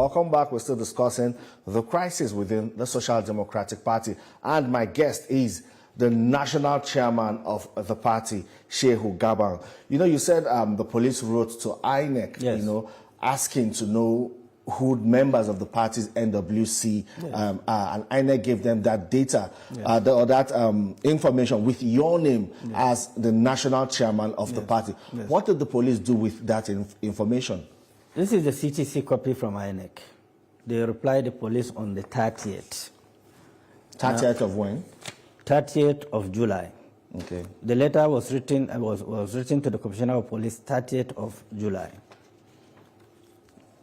Welcome back. We're still discussing the crisis within the Social Democratic Party. And my guest is the national chairman of the party, Shehu Gabam. You know, you said the police wrote to INEC, yes, you know, asking to know who members of the party's NWC, yes, and INEC gave them that data, yes, or that information with your name, yes, as the national chairman of, yes, the party. Yes. What did the police do with that information? This is the CTC copy from INEC. They replied the police on the 30th. 30th of when? 30th of July. Okay. The letter was written was written to the Commissioner of Police 30th of July.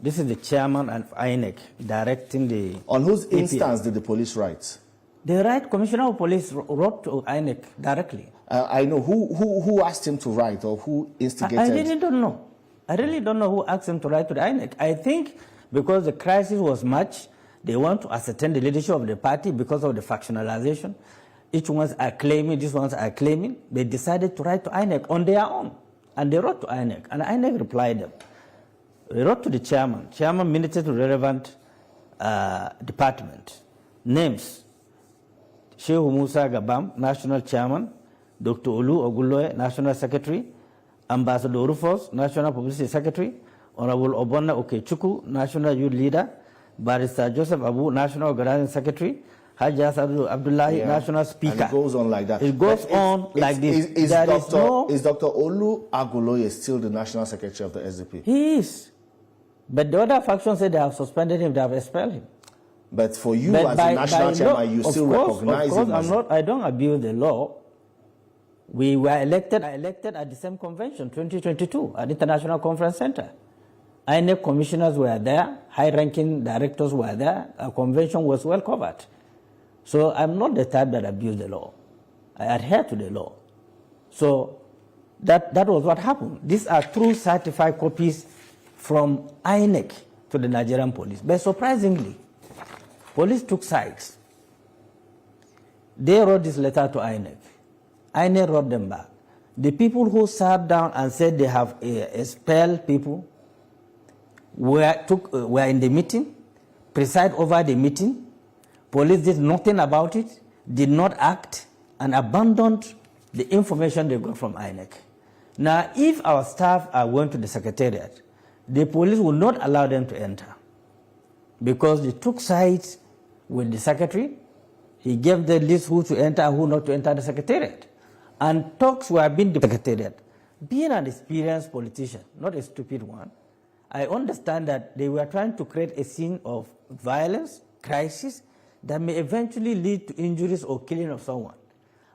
This is the chairman of INEC directing the... On whose API. instance did the police write? The right Commissioner of Police wrote to INEC directly. I know. Who asked him to write, or who instigated? I really don't know. I really don't know who asked him to write to the INEC. I think because the crisis was much, they want to ascertain the leadership of the party because of the factionalization. Each ones are claiming, these ones are claiming. They decided to write to INEC on their own. And they wrote to INEC, and INEC replied them. They wrote to the chairman. Chairman minuted to relevant department. Names: Shehu Musa Gabam, National Chairman; Dr. Olu Oguloye, National Secretary; Ambassador Rufus, National Publicity Secretary; Honorable Obonna Okechukwu, National Youth Leader; Barrister Joseph Abu, National Organizing Secretary; Haji Abdullahi, National Speaker. And it goes on like that. It goes on like this. Is Dr. Olu Aguloye still the National Secretary of the SDP? He is. But the other faction said they have suspended him, they have expelled him. But for you, as a national chairman, you still recognize him as... I don't abuse the law. We were elected at the same convention, 2022, at the International Conference Center. INEC commissioners were there, high-ranking directors were there, our convention was well covered. So I'm not the type that abuse the law. I adhere to the law. So that was what happened. These are true certified copies from INEC to the Nigerian police. But surprisingly, police took sides. They wrote this letter to INEC. INEC wrote them back. The people who sat down and said they have expelled people were in the meeting, presided over the meeting. Police did nothing about it, did not act, and abandoned the information they got from INEC. Now, if our staff are going to the Secretariat, the police will not allow them to enter because they took sides with the Secretary. He gave the list who to enter and who not to enter the Secretariat. And talks were being the Secretariat. Being an experienced politician, not a stupid one, I understand that they were trying to create a scene of violence, crisis, that may eventually lead to injuries or killing of someone.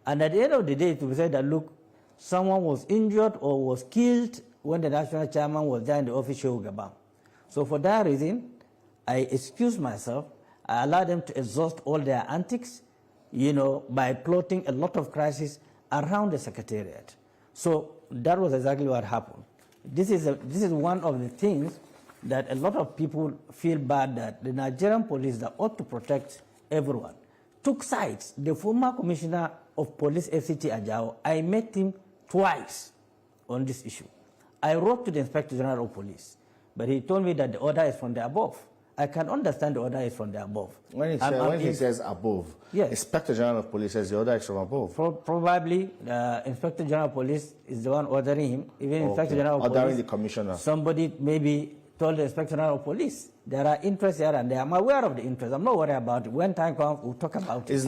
And at the end of the day, to say that, look, someone was injured or was killed when the national chairman was there in the office, Shehu Gabam. So for that reason, I excuse myself. I allow them to exhaust all their antics, you know, by plotting a lot of crises around the Secretariat. So that was exactly what happened. This is one of the things that a lot of people feel bad that the Nigerian police that ought to protect everyone took sides. The former commissioner of police, FCT Ajao, I met him twice on this issue. I wrote to the Inspector General of Police, but he told me that the order is from the above. I can understand the order is from the above. When he says above, yes, Inspector General of Police says the order is from above. Probably the Inspector General of Police is the one ordering him. Even Inspector General of ordering Police, the commissioner. Somebody maybe told the Inspector General of Police. There are interests here and there. I'm aware of the interests. I'm not worried about it. When time comes, we'll talk about it.